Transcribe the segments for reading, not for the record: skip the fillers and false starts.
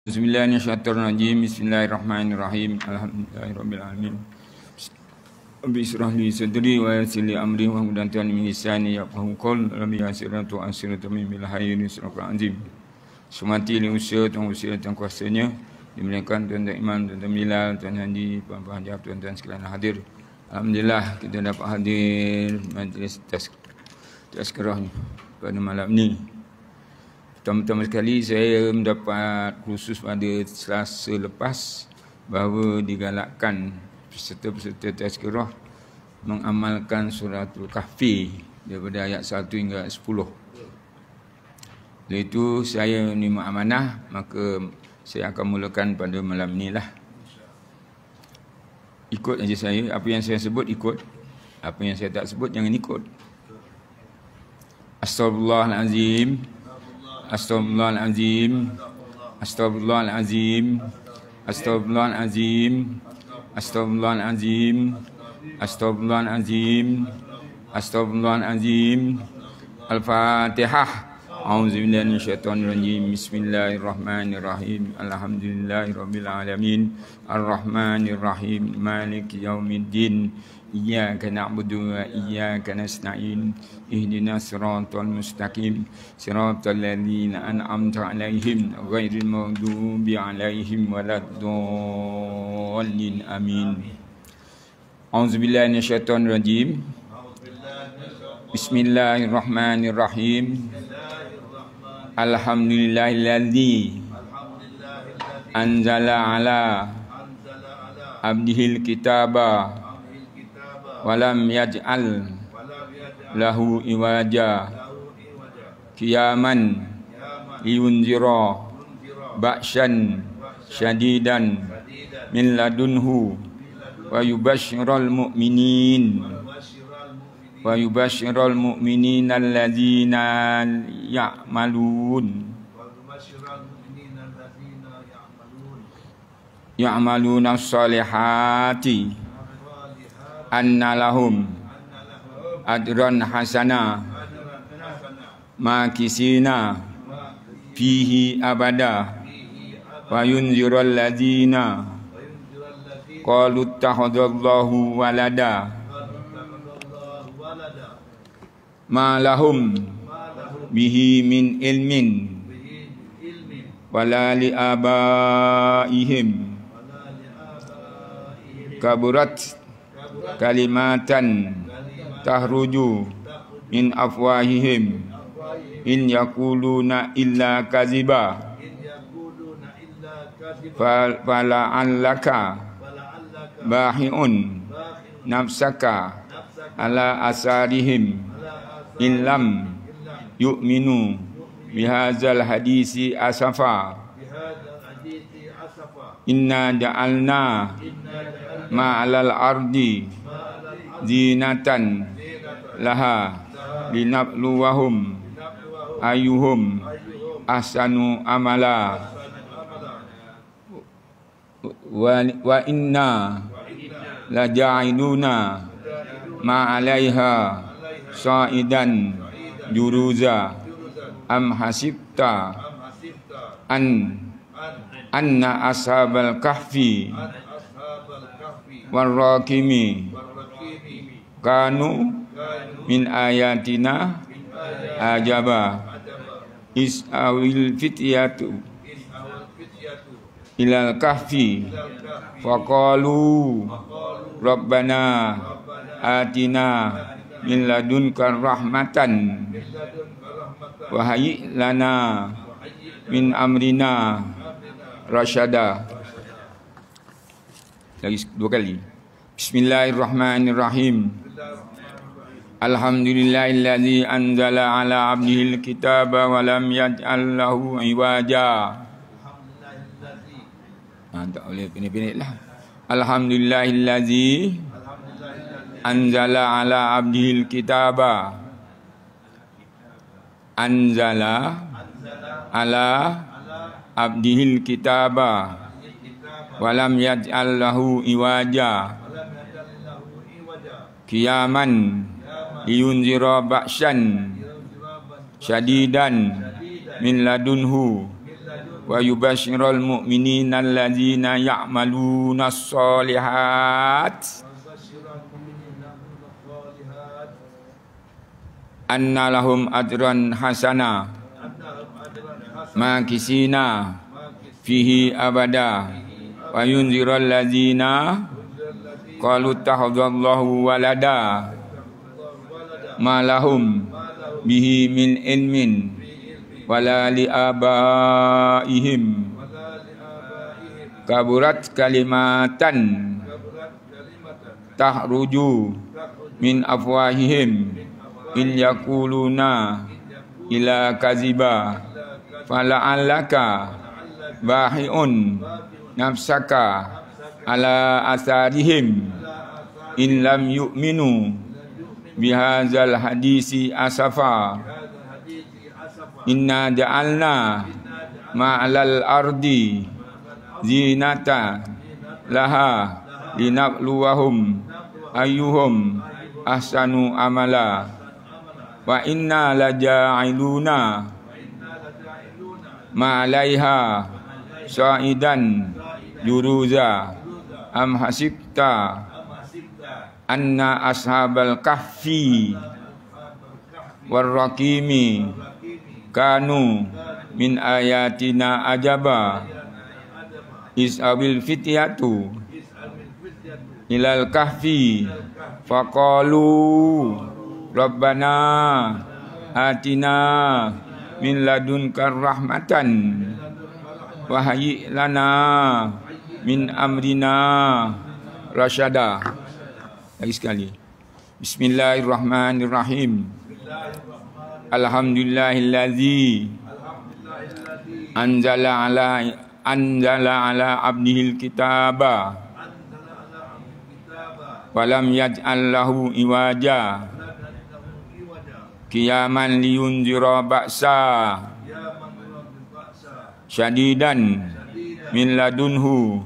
Bismillahirrahmanirrahim. Bismillahirrahmanirrahim. Alhamdulillahirabbil alamin. Rabbi israh li sadri wa yassir li amri wa hlul min lisani yafqahu qawli. Rabbi yassiratu asiratu min bil hayri sirrul azim. Semati li usia dan kuasanya dimuliakan tuan-tuan iman, tuan-tuan Bilal, tuan Hadi, puan-puan hajab, tuan-tuan sekalian hadir. Alhamdulillah kita dapat hadir majlis tazkirah pada malam ni. Pertama-tama sekali saya mendapat khusus pada Selasa lepas bahawa digalakkan peserta-peserta tazkirah mengamalkan suratul Kahfi daripada ayat 1 hingga 10. Oleh itu saya menerima amanah, maka saya akan mulakan pada malam ni lah. Ikut aja saya, apa yang saya sebut ikut, apa yang saya tak sebut jangan ikut. Astagfirullahalazim. Astagfirullahalazim. Astagfirullahalazim. Astagfirullahalazim. Astagfirullahalazim. Astagfirullahalazim. Astagfirullahalazim. Al-Fatihah. A'udzubillahi minasyaitonirrajim. Bismillahirrahmanirrahim. Alhamdulillahirabbil alamin. Arrahmanirrahim. Maliki yaumiddin. Iyyaka na'budu wa iyyaka nasta'in. Ihdinas siratal mustaqim. Siratal ladzina an'amta 'alaihim ghairil maghdubi 'alaihim waladdallin. Amin. A'udzubillahi minasyaitonir rajim. Bismillahirrahmanirrahim. Alhamdulillahilladzi anzala 'ala abdihil kitaba walam yaj'al lahu iwaja qiyaman liyunzira ba'syan syadidan min ladunhu wa yubashshiral mu'minin alladzina ya'maluna as-salihati anna lahum ajran hasana makisina fihi abada wa yunzirul ladzina qalu ittakhadallahu walada ma lahum bihi min ilmin wala li abaihim kaburat kalimatan tahruju min afwahihim in yaquluna illa kaziba fala'allaka bahi'un nafsaka ala asarihim in lam yu'minu bihadzal hadisi asafa inna ja'alna ma'alal ardi zinatan laha linabluwahum ayyuhum ahsanu amala wa inna laja'iluna ma'alaiha sa'idan juruza am hasibta anna ashabal kahfi warraqimi kanu min ayatina ajaba is'awil fityatu ilal kahfi faqalu rabbana atina min ladunka rahmatan wa hayyi lana min amrina rasyada. Lagi dua kali. Bismillahirrahmanirrahim. Alhamdulillahilladzi anzala 'ala 'abdihil kitaba wa lam yaj'al lahu iwaja. Tak boleh pendek-pendek lah. Alhamdulillahilladzi anzala 'ala 'abdihil kitaba. Anzala 'ala abdihil kitaba walam yaj'al lahu iwaja qiyaman liyunzira ba'syan syadidan min ladunhu wa yubashshirul mu'minina alladzina ya'maluna sholihat anna lahum ajran hasana makisina fihi abada wa yunzirul ladzina qalu takhadallahu walada ma lahum bihi min ilmin wala li abaihim kaburat kalimatan tahruju min afwahihim in yaquluna ila kaziba fala'allaka bahi'un nafsaka ala asarihim in lam yu'minu bihadzal hadisi asafa inna ja'alna ma'alal ardi zinata laha linabluwahum ayyuhum ahsanu amala wa inna laja'iluna ma'alaiha sa'idan juruza am hasibta anna ashabal kahfi warraqimi kanu min ayatina ajaba is'abil fityatu ilal kahfi faqalu rabbana atina min ladunka rahmatan wa hayyi lana min amrina rasyada. Lagi sekali. Bismillahirrahmanirrahim. Alhamdulillahillazi anzala ala abdihil kitaba walam yaj'al lahu iwaja qiyaman liyunzira ba'sa syadidan min ladunhu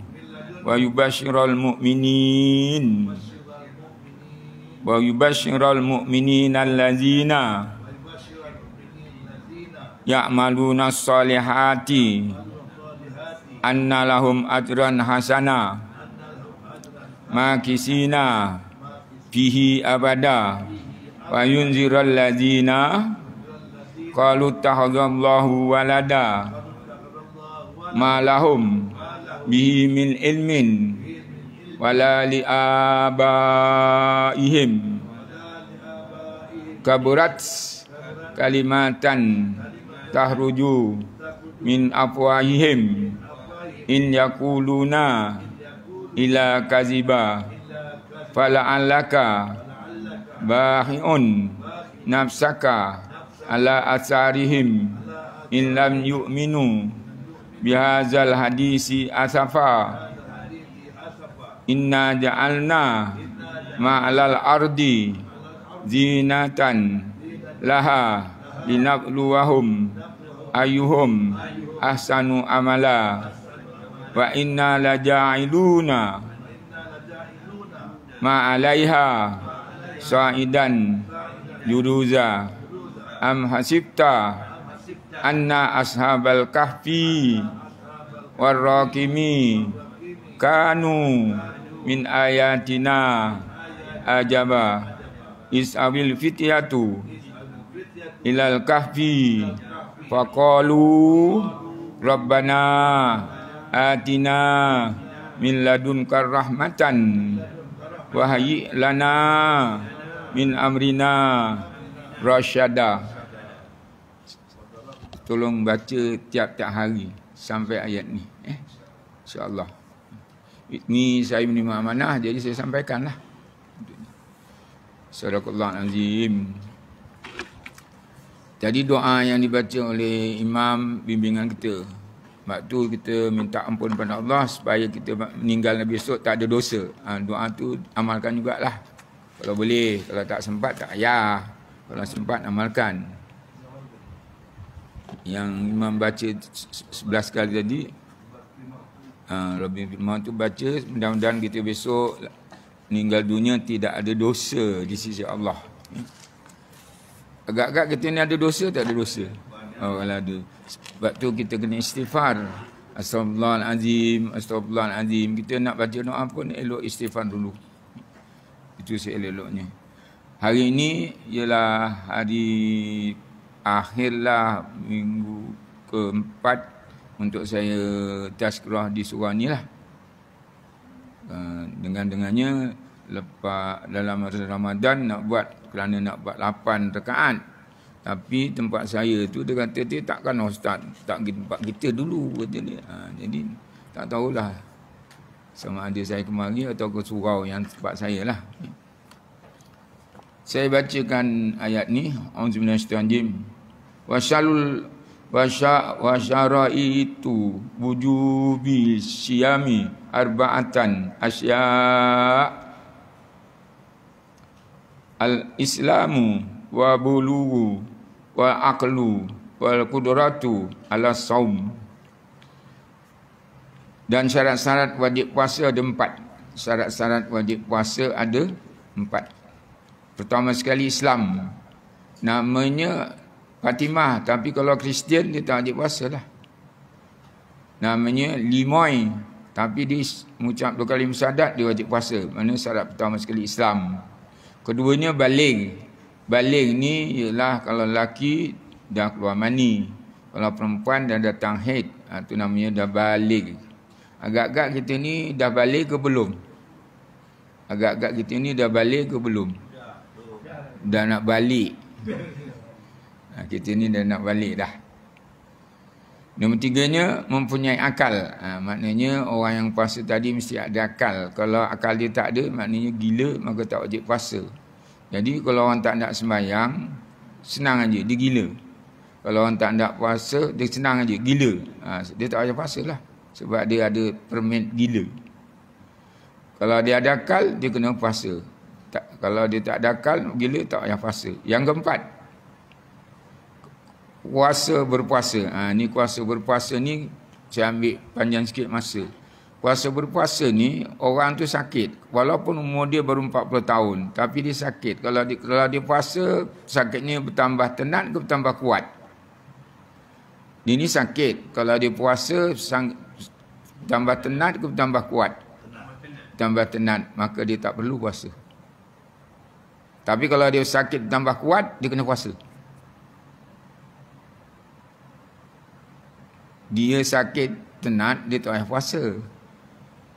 wa yubashshiral mu'minin allazina ya'maluna sholihati anna lahum ajran hasana makisina fihi abada wa yunziral ladzina qalu takhadallahu walada ma lahum bihi min ilmin wala li abaihim kaburat kalimatan tahruju min afwahihim in yaquluna ila kaziba fala'allaka bahi'un nafsaka ala asarihim in lam yu'minu bihadzal hadisi asafa inna ja'alna ma'alal ardi zinatan laha linabluwahum ayyuhum ahsanu amala wa inna laja'iluna ma'alaiha sa'idan juruza am hasibta anna ashabal kahfi warraqimi kanu min ayatina ajaba is'abil fityatu ilal kahfi faqalu rabbana atina min ladunka rahmatan wa hayyi lana min amrina rasyada. Tolong baca tiap-tiap hari sampai ayat ni, insya-Allah. Ini saya menerima amanah, jadi saya sampaikanlah. Sadaqallahul azim. Jadi doa yang dibaca oleh imam bimbingan kita, waktu kita minta ampun kepada Allah supaya kita meninggal besok tak ada dosa. Doa tu amalkan jugalah. Kalau boleh, kalau tak sempat tak payah. Kalau sempat amalkan. Yang imam baca 11 kali tadi, Rabbi Firman tu baca, mudah-mudahan kita besok meninggal dunia tidak ada dosa di sisi Allah. Agak-agak kita ni ada dosa tak ada dosa? Kalau ada. Sebab tu kita kena istighfar. Astagfirullahalazim, astagfirullahalazim. Kita nak baca doa pun elok istighfar dulu. Itu seelok-eloknya. Hari ini ialah hari akhirlah minggu keempat untuk saya tazkirah di surah ni lah. Dengannya lepas dalam Ramadan nak buat kerana nak buat 8 rakaat. Tapi tempat saya tu dia kata dia takkan ustaz tak pergi tempat kita dulu kata dia. Jadi tak tahulah sama ada saya kemari atau ke surau yang tempat saya lah. Saya bacakan ayat ni, auzubillahiminasyaitanirrajim. Wasyaraitu wujubi syiyami arba'atan asya al-islamu wa bulugu wa aqlu wal qudratu ala saum. Dan syarat-syarat wajib puasa ada 4. Syarat-syarat wajib puasa ada 4. Pertama sekali Islam. Namanya Fatimah, tapi kalau Kristian dia tak wajib puasa lah. Namanya Limoy, tapi dia mengucap 2 kali syahadat dia wajib puasa. Mana syarat pertama sekali Islam. Keduanya baligh. Baligh ni ialah kalau lelaki dah keluar mani. Kalau perempuan dah datang haid, itu namanya dah baligh. Agak-agak kita ni dah baligh ke belum? Agak-agak kita ni dah baligh ke belum? Dah nak balik. Kita ni dah nak balik dah. Nombor 3-nya mempunyai akal. Maknanya orang yang puasa tadi mesti ada akal. Kalau akal dia tak ada, maknanya gila, maka tak wajib puasa. Jadi kalau orang tak nak sembahyang, senang aja dia gila. Kalau orang tak nak puasa, dia senang aja gila. Dia tak payah puasa lah. Sebab dia ada permit gila. Kalau dia ada akal, dia kena puasa. Kalau dia tak ada akal, gila, tak payah puasa. Yang keempat, puasa berpuasa. Ni kuasa berpuasa ni saya ambil panjang sikit masa. Puasa berpuasa ni orang tu sakit. Walaupun umur dia baru 40 tahun, tapi dia sakit. Kalau dia puasa, sakitnya bertambah tenat ke bertambah kuat. Dia ni sakit. Kalau dia puasa, tambah tenat ke bertambah kuat? Tambah tenat, maka dia tak perlu puasa. Tapi kalau dia sakit tambah kuat, dia kena puasa. Dia sakit tenat, dia tak payah puasa.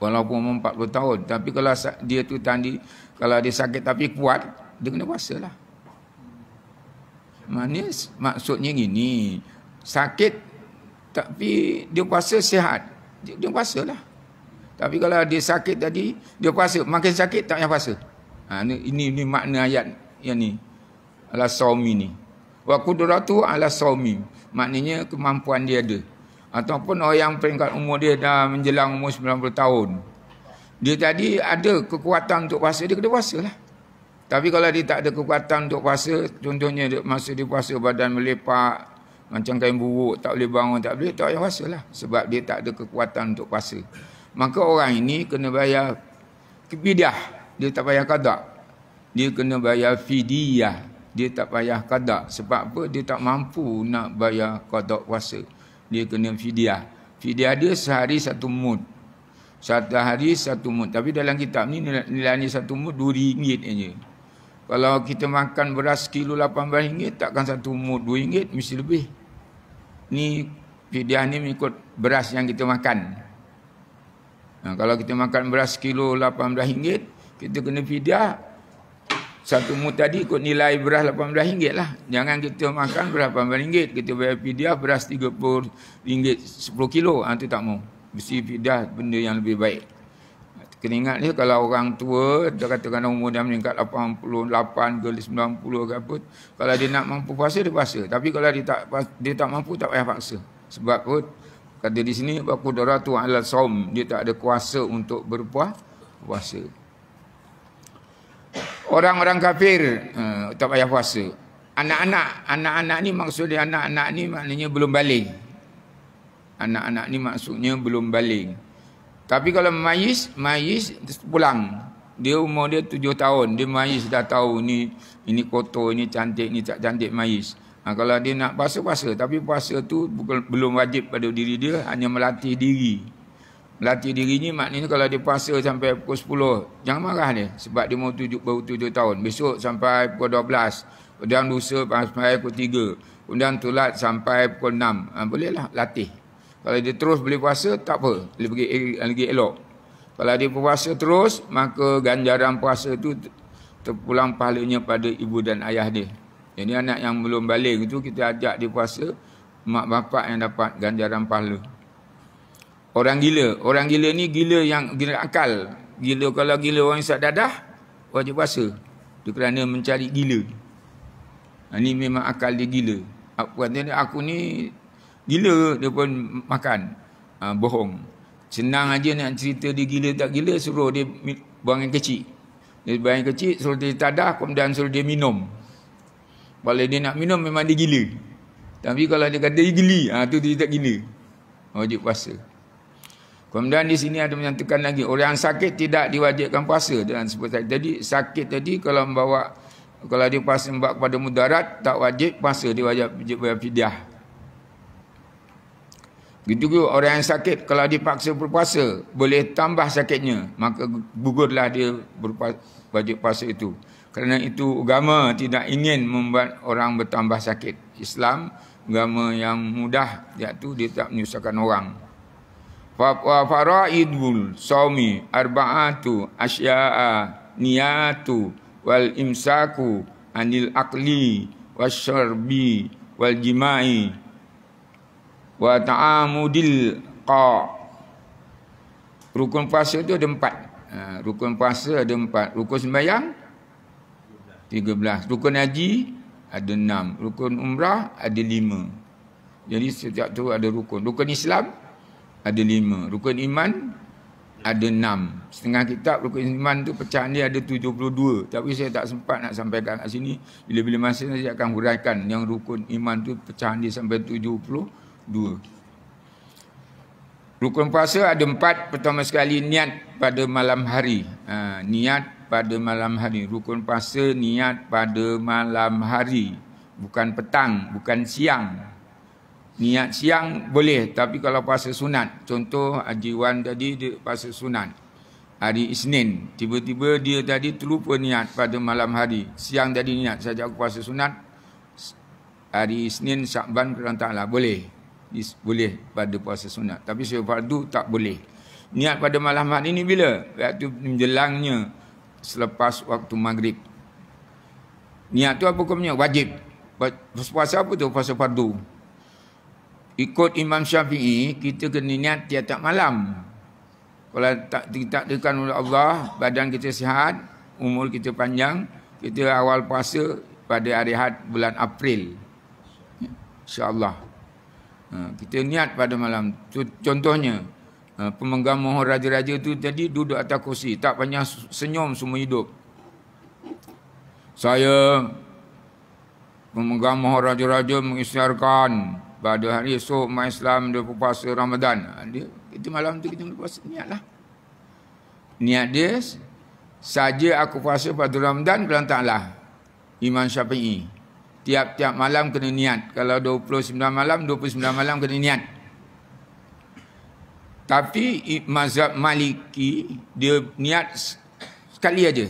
Walaupun umur 40 tahun. Tapi kalau dia tu tadi, kalau dia sakit tapi kuat, dia kena puasa lah. Maksudnya gini, sakit tapi dia puasa sihat, dia puasa lah. Tapi kalau dia sakit tadi, dia puasa, makin sakit tak payah puasa. Ini makna ayat yang ni. Ala saumi ni. Wa qudratu ala saumi. Maknanya kemampuan dia ada. Ataupun orang yang peringkat umur dia dah menjelang umur 90 tahun. Dia tadi ada kekuatan untuk puasa, dia kena puasa lah. Tapi kalau dia tak ada kekuatan untuk puasa, contohnya masa dia puasa badan melepak, macam kain buruk, tak boleh bangun, tak payah puasa lah. Sebab dia tak ada kekuatan untuk puasa. Maka orang ini kena bayar fidyah. Dia tak payah qada. Dia kena bayar fidyah. Dia tak payah qada. Sebab apa? Dia tak mampu nak bayar qada puasa. Dia kena fidyah. Fidyah dia sehari 1 mud. 1 hari 1 mud. Tapi dalam kitab ni nilainya 1 mud RM2 aja. Kalau kita makan beras kilo RM18, takkan 1 mud RM2, mesti lebih. Ni fidyah ni mengikut beras yang kita makan. Kalau kita makan beras kilo RM18, kita kena fidyah 1 mud tadi ikut nilai beras RM18 lah. Jangan kita makan beras RM18, kita bayar fidyah beras RM30 10 kilo. Itu tak mau. Mesti fidyah benda yang lebih baik. Kena ingat ni kalau orang tua, dia katakan umur dah meningkat 88 ke 90 ke apa, kalau dia nak mampu puasa, dia puasa. Tapi kalau dia tak mampu, tak payah paksa. Sebab apa? Kata di sini, qudratu ala saum. Dia tak ada kuasa untuk berpuasa. Orang-orang kafir tak payah puasa. Anak-anak ni maksudnya anak-anak ni maknanya belum balik. Anak-anak ni maksudnya belum balik. Tapi kalau mayis pulang. Dia umur dia 7 tahun, dia mayis dah tahu ni ini kotor, ini cantik, ni tak cantik mayis. Kalau dia nak puasa, puasa. Tapi puasa tu belum wajib pada diri dia, hanya melatih diri. Melatih diri ni maknanya kalau dia puasa sampai pukul 10, jangan marah dia. Sebab dia baru 7 tahun. Besok sampai pukul 12. Kemudian lusa sampai pukul 3. Kemudian tulat sampai pukul 6. Bolehlah latih. Kalau dia terus boleh puasa, tak apa. Lagi elok. Kalau dia puasa terus, maka ganjaran puasa tu terpulang pahalanya pada ibu dan ayah dia. Jadi anak yang belum balik itu kita ajak dia puasa, mak bapak yang dapat ganjaran pahala. Orang gila ni gila yang gila akal. Gila, kalau gila orang isap dadah, wajib puasa. Dia kerana mencari gila. Ini memang akal dia gila. Aku ni gila, dia pun makan. Bohong. Senang aja nak cerita dia gila tak gila, suruh dia buang yang kecil. Dia buang yang kecil, suruh dia tadah, kemudian suruh dia minum. Kalau dia nak minum, memang dia gila. Tapi kalau dia kata dia geli, tu dia tak gila. Wajib puasa. Kemudian di sini ada menyatakan lagi, orang sakit tidak diwajibkan puasa. Dan seperti tadi, sakit tadi kalau dia puasa membawa kepada mudarat, tak wajib puasa, dia wajib bayar fidyah. Gitu juga orang yang sakit, kalau dipaksa berpuasa, boleh tambah sakitnya, maka gugurlah dia wajib puasa itu. Kerana itu agama tidak ingin membuat orang bertambah sakit. Islam agama yang mudah, iaitu dia tak menyusahkan orang. Fa faraidul shaumi arba'atu asya'a niyatu wal imsaku anil akli wasyarbi wal jima'i wa ta'amudil qa. Rukun puasa itu ada 4. Rukun puasa ada 4. Rukun sembahyang 13. Rukun haji ada 6. Rukun umrah ada 5. Jadi setiap tu ada rukun. Rukun Islam ada 5. Rukun iman ada 6. Setengah kitab rukun iman tu pecahan dia ada 72. Tapi saya tak sempat nak sampaikan kat sini. Bila-bila masa saya akan huraikan yang rukun iman tu pecahan dia sampai 72. Rukun puasa ada 4. Pertama sekali niat pada malam hari. Niat pada malam hari. Rukun puasa niat pada malam hari. Bukan petang, bukan siang. Niat siang boleh, tapi kalau puasa sunat, contoh Haji Wan tadi dia puasa sunat hari Isnin, tiba-tiba dia tadi terlupa niat pada malam hari. Siang tadi niat saja aku puasa sunat hari Isnin Syakban kerana Ta'ala, boleh. Boleh pada puasa sunat. Tapi sesuai fardu tak boleh. Niat pada malam hari ini bila? Waktu menjelangnya selepas waktu maghrib. Niat tu apa hukumnya? Wajib. Puasa apa tu? Puasa fardu. Ikut Imam Syafi'i, kita kena niat tiap-tiap malam. Kalau tak ditakdirkan oleh Allah, badan kita sihat, umur kita panjang, kita awal puasa pada hari Ahad bulan April. InsyaAllah. Kita niat pada malam. Contohnya, pemegang mohon raja-raja tu tadi duduk atas kursi, tak banyak senyum semua hidup. Saya, pemegang mohon raja-raja mengisytiharkan pada hari esok umat Islam dia berpuasa Ramadan. Itu malam tu kita berpuasa, niatlah. Niat dia saja aku puasa pada Ramadan kerana Ta'ala. Imam Syafi'i. Tiap-tiap malam kena niat. Kalau 29 malam, 29 malam kena niat. Tapi mazhab Maliki dia niat sekali aja.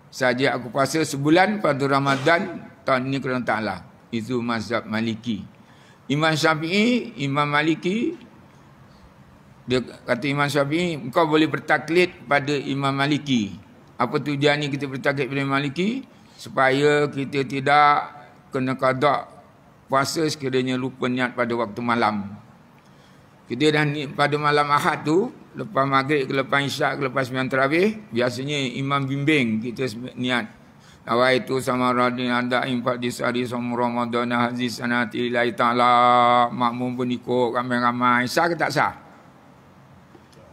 Saja aku puasa sebulan pada Ramadan tahun ini kerana Ta'ala. Itu mazhab Maliki. Imam Syafi'i, Imam Maliki, dia kata Imam Syafi'i, engkau boleh bertaklid pada Imam Maliki. Apa tujuan ni kita bertaklid pada Imam Maliki? Supaya kita tidak kena qada puasa sekiranya lupa niat pada waktu malam. Kita dah pada malam Ahad tu, lepas maghrib ke lepas isyak ke lepas sembahyang tarawih, biasanya imam bimbing kita niat. Nawaitu sama radin anda impak di sehari sama Ramadan haziz sanati lillahi ta'ala. Makmum pun ikut ramai-ramai. Sah ke tak sah?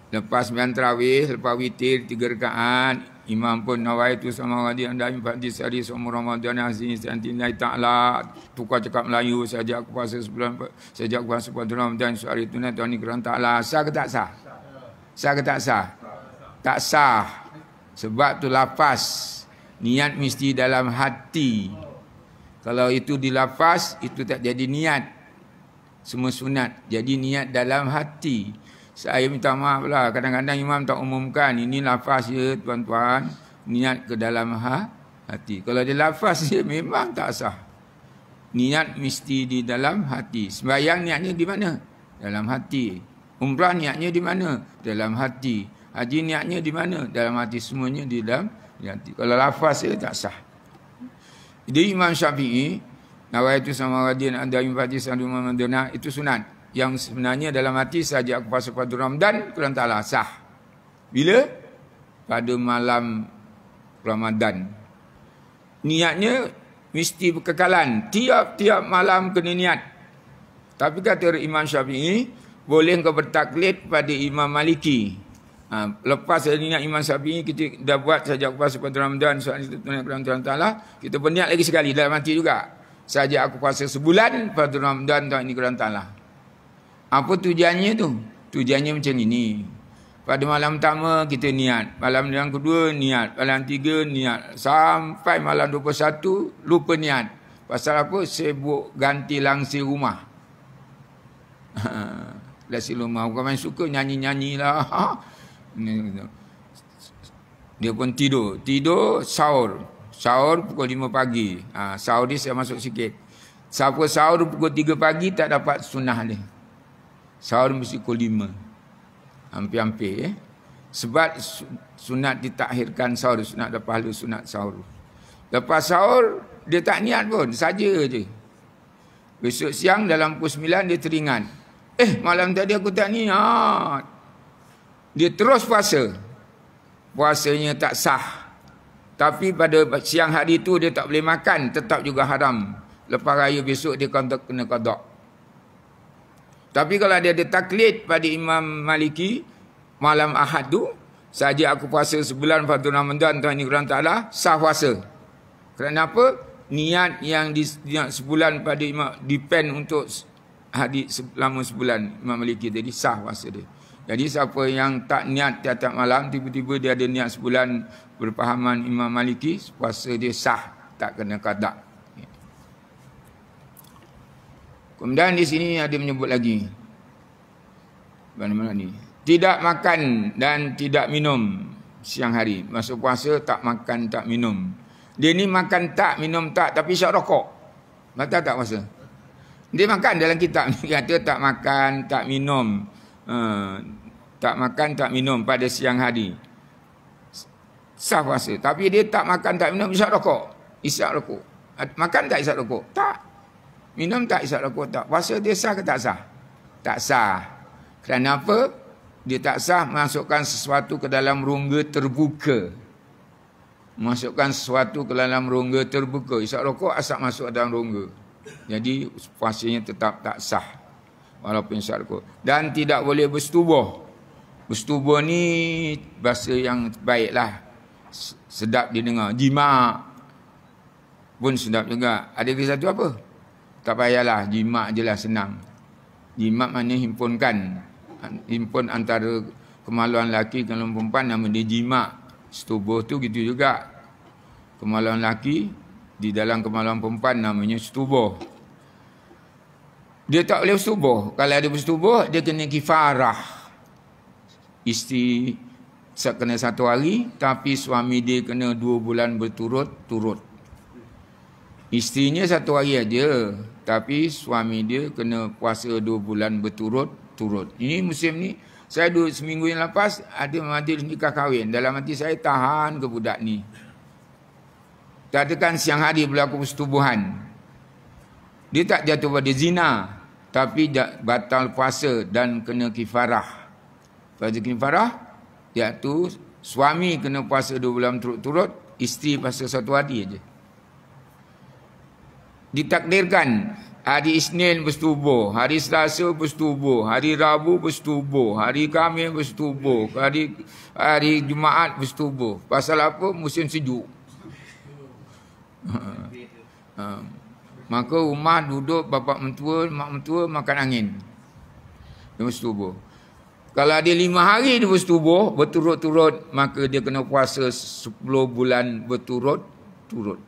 Lepas sembahyang tarawih, lepas witir 3 rakaat, imam pun nawaitu sama radin anda impak di sehari sama Ramadan haziz sanati lillahi ta'ala. Tukar cakap Melayu, saja aku puasa sebulan, saja aku puasa pada Ramadan sehari tunai tahun ni kerana Ta'ala. Sah ke tak sah? Sah ke tak sah? Tak sah. Sebab tu lafaz niat mesti dalam hati. Kalau itu dilafaz, itu tak jadi niat. Semua sunat. Jadi niat dalam hati. Saya minta maaf lah. Kadang-kadang imam tak umumkan. Ini lafaz ya tuan-tuan. Niat ke dalam hati. Kalau dia lafaz ya memang tak sah. Niat mesti di dalam hati. Sembahyang niatnya di mana? Dalam hati. Umrah niatnya di mana? Dalam hati. Haji niatnya di mana? Dalam hati. Semuanya di dalam hati. Kalau lafaz ya tak sah. Jadi Imam Syafi'i, nawaitu sama radian anda infati sandu Ramadana, itu sunat. Yang sebenarnya dalam hati saja aku puasa pada Ramadan, Quran Ta'ala sah. Bila? Pada malam Ramadan. Niatnya mesti berkekalan. Tiap-tiap malam kena niat. Tapi kata Imam Syafi'i, boleh kau bertaklid pada Imam Maliki. Lepas niat Imam Syafi'i, kita dah buat saja aku puasa pada Ramadan, soal itu tunai Quran Ta'ala, kita berniat lagi sekali dalam hati juga. Saja aku puasa sebulan pada Ramadan, tahun ini Quran Ta'ala. Apa tujuannya tu? Tujuannya macam ini. Pada malam pertama kita niat, malam yang kedua niat, malam tiga niat, sampai malam 21 lupa niat. Pasal apa? Sibuk ganti langsir rumah. Langsir rumah. Bukan main suka nyanyi-nyanyi lah. Dia pun tidur. Tidur, sahur. Sahur pukul 5 pagi. Sahur dia saya masuk sikit. Siapa sahur pukul 3 pagi tak dapat sunnah dia. Sahur mesti pukul 5. Hampir-hampir. Sebab sunat ditakhirkan sahur. Sunat ada pahala sunat sahur. Lepas sahur, dia tak niat pun. Saja je. Besok siang dalam pukul 9 dia teringat. Malam tadi aku tak niat. Dia terus puasa. Puasanya tak sah. Tapi pada siang hari itu dia tak boleh makan. Tetap juga haram. Lepas raya besok dia kena qada. Tapi kalau dia ada taklid pada Imam Maliki, malam Ahad tu, saja aku puasa sebulan pada Ramadan tahun ini Quran Ta'ala, sah puasa. Kerana apa? Niat yang niat sebulan pada Imam, depend untuk hari selama sebulan Imam Maliki. Jadi sah puasa dia. Jadi siapa yang tak niat tiap-tiap malam, tiba-tiba dia ada niat sebulan berpahaman Imam Maliki, puasa dia sah, tak kena qada. Kemudian di sini ada menyebut lagi. Mana-mana ni. Tidak makan dan tidak minum siang hari. Masuk puasa tak makan, tak minum. Dia ni makan tak, minum tak, tapi isyak rokok. Batal tak puasa? Dia makan dalam kitab ni kata tak makan, tak minum. Tak makan, tak minum pada siang hari. Sah puasa. Tapi dia tak makan, tak minum, isyak rokok. Isyak rokok. Makan tak isyak rokok? Tak. Minum tak isyak rokok? Tak. Puasa dia sah ke tak sah? Tak sah. Kerana apa? Dia tak sah masukkan sesuatu ke dalam rongga terbuka. Masukkan sesuatu ke dalam rongga terbuka. Isyak rokok asal masuk dalam rongga. Jadi puasanya tetap tak sah. Walaupun isyak rokok. Dan tidak boleh bersetubuh. Bersetubuh ni bahasa yang baiklah. Sedap didengar. Jima' pun sedap juga. Ada lagi satu apa? Tak payahlah. Jima' je lah senang. Jima' maknanya himpunkan. Himpun antara kemaluan lelaki dan perempuan, nama dia jima'. Setubuh tu gitu juga. Kemaluan lelaki di dalam kemaluan perempuan namanya setubuh. Dia tak boleh bersetubuh. Kalau ada bersetubuh, dia kena kifarah. Isteri kena 1 hari, tapi suami dia kena 2 bulan berturut-turut. Isterinya 1 hari aja, tapi suami dia kena puasa 2 bulan berturut-turut. Ini musim ni, saya duduk seminggu yang lepas, ada majlis nikah kahwin. Dalam hati saya, tahan ke budak ni. Katakan siang hari berlaku persetubuhan. Dia tak jatuh pada zina, tapi batal puasa dan kena kifarah. Pada kifarah, iaitu suami kena puasa 2 bulan turut-turut, isteri puasa 1 hari aja. Ditakdirkan hari Isnin bersetubuh, hari Selasa bersetubuh, hari Rabu bersetubuh, hari Khamis bersetubuh, hari Jumaat bersetubuh. Pasal apa? Musim sejuk. Maka rumah duduk bapa mentua, mak mentua makan angin. Dia bersetubuh. Kalau ada 5 hari dia bersetubuh berturut-turut, maka dia kena puasa 10 bulan berturut-turut.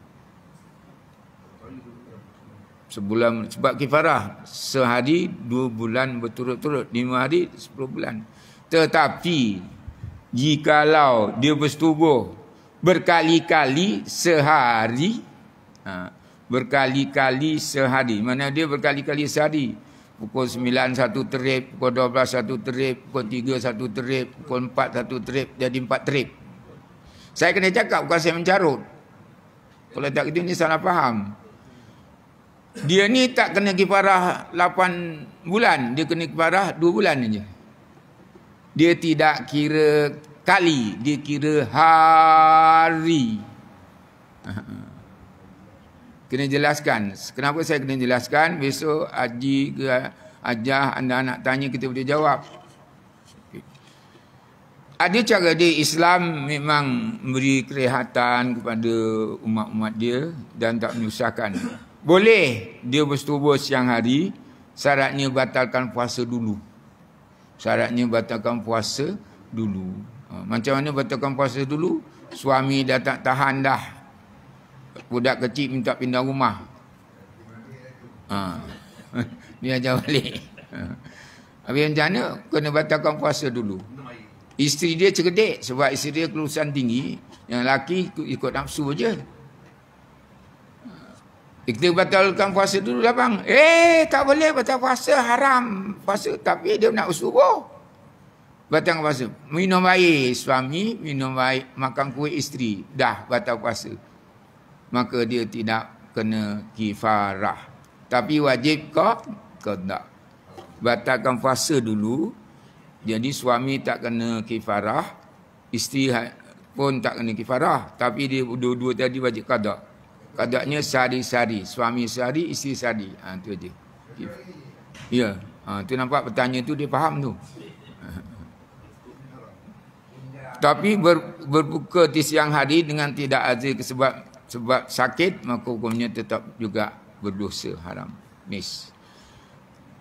Sebulan. Sebab kifarah sehari 2 bulan berturut-turut, 5 hari 10 bulan. Tetapi jikalau dia bersetubuh berkali-kali sehari, berkali-kali sehari, mana dia berkali-kali sehari, pukul 9 satu trip, pukul 12 satu trip, pukul 3 satu trip, pukul 4 satu trip, jadi 4 trip. Saya kena cakap, bukan saya mencarut. Kalau tak gitu ni salah faham. Dia ni tak kena kifarah 8 bulan, dia kena kifarah 2 bulan saja. Dia tidak kira kali, dia kira hari. Kena jelaskan. Kenapa saya kena jelaskan? Besok Haji ke Hajah anda nak tanya, kita boleh jawab. Ada cara dia, Islam memang beri kerehatan kepada umat-umat dia dan tak menyusahkan. Boleh dia bersetubuh siang hari, syaratnya batalkan puasa dulu. Syaratnya batalkan puasa dulu. Macam mana batalkan puasa dulu? Suami dah tak tahan dah, budak kecil minta pindah rumah, dia ajar balik. Habis macam mana? Kena batalkan puasa dulu. Isteri dia cerdik, sebab isteri dia kelulusan tinggi. Yang lelaki ikut nafsu je. Kita batalkan puasa dulu lah bang. Tak boleh batal puasa, haram puasa. Tapi dia nak bersubuh, batalkan puasa. Minum air suami, minum air, makan kuih isteri, dah batal puasa. Maka dia tidak kena kifarah. Tapi wajib ke tak? Batalkan puasa dulu. Jadi suami tak kena kifarah, isteri pun tak kena kifarah. Tapi dia dua-dua tadi wajib qada. Qadanya sehari-sehari, suami sehari, isteri sehari. Itu aja. Ya, tu nampak petanya tu dia faham tu. Tapi berbuka di siang hari dengan tidak azir sebab sakit, maka hukumnya tetap juga berdosa, haram.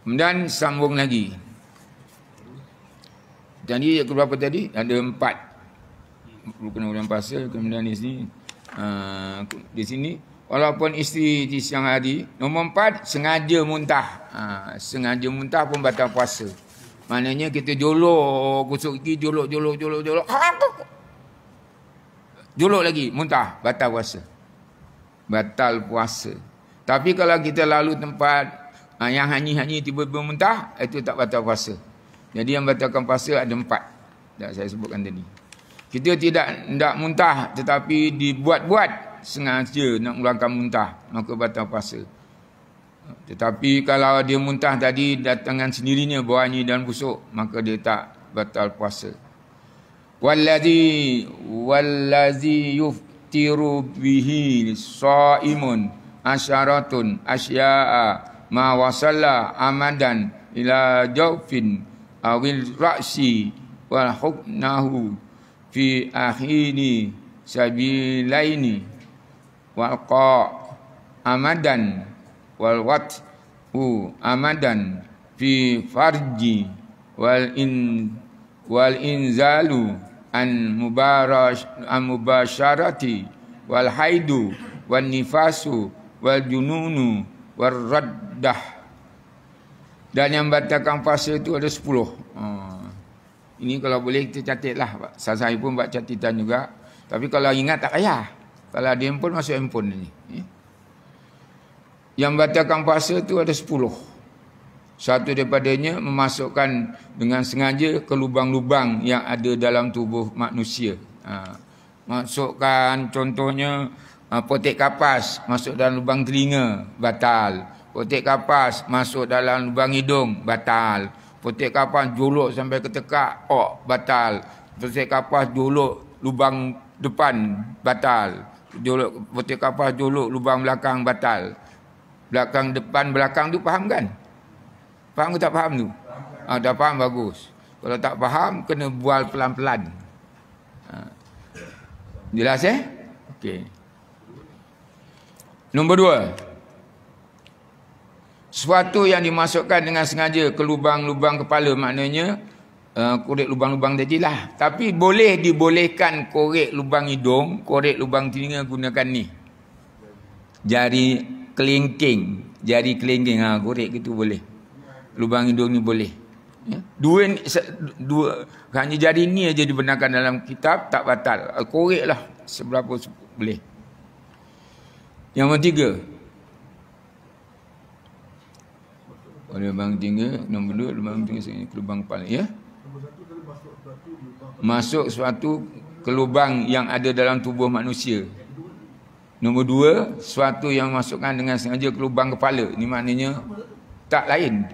Kemudian sambung lagi. Jadi berapa tadi? Ada 4. Rukun bulan puasa. Kemudian di sini walaupun isteri di siang hari. Nombor 4, sengaja muntah. Sengaja muntah pun batal puasa. Maknanya kita jolok, gosok gigi, jolok. Jolok lagi, muntah, batal puasa. Batal puasa. Tapi kalau kita lalu tempat yang hanyi-hanyi tiba-tiba muntah, itu tak batal puasa. Jadi yang batalkan puasa ada 4. Dah saya sebutkan tadi. Kita tidak muntah, tetapi dibuat-buat sengaja nak mengeluarkan muntah, maka batal puasa. Tetapi kalau dia muntah tadi datangan sendirinya, bau hanyi dan busuk, maka dia tak batal puasa. Wallazi yuftiru bihi shaimun asyaratun asya'a ma wasalla amadan ila jawfin awil ra'si wal huknahu fi akhini sabilaini wal qa amadan wal wat'u amadan fi farji wal inzalu an mubasharati wal haidu wal nifasu wal jununu wal raddah. Dan yang batalkan puasa itu ada 10. Ini kalau boleh kita catatlah. Saya pun buat catatan juga. Tapi kalau ingat tak payah. Kalau ada handphone, masuk handphone ni. Yang batalkan puasa itu ada 10. Satu daripadanya memasukkan dengan sengaja ke lubang-lubang yang ada dalam tubuh manusia. Masukkan contohnya potek kapas masuk dalam lubang telinga, batal. Potek kapas masuk dalam lubang hidung, batal. Potek kapas jolok sampai ke tekak, batal. Potek kapas jolok lubang depan, batal. Potek kapas jolok lubang belakang, batal. Belakang, depan, belakang tu faham kan? Faham ke tak faham tu? Dah faham, bagus. Kalau tak faham, kena bual pelan-pelan. Jelas Okey. Nombor 2. Sesuatu yang dimasukkan dengan sengaja ke lubang-lubang kepala, maknanya korek lubang-lubang tadilah. Tapi boleh dibolehkan korek lubang hidung, korek lubang telinga, gunakan ni. Jari kelingking. jari kelingking, korek gitu boleh. Lubang hidung ni boleh. Ya. Dua hanya jari ni aja dibenarkan dalam kitab, tak batal. Korek lah seberapa boleh. Yang nombor 3. Lubang tinggi, nombor 2 lubang tinggi sini ke lubang kepala, ya. Masuk suatu ke lubang yang ada dalam tubuh manusia. Nombor 2, suatu yang masukkan dengan sengaja ke lubang kepala. Ini maknanya tak lain.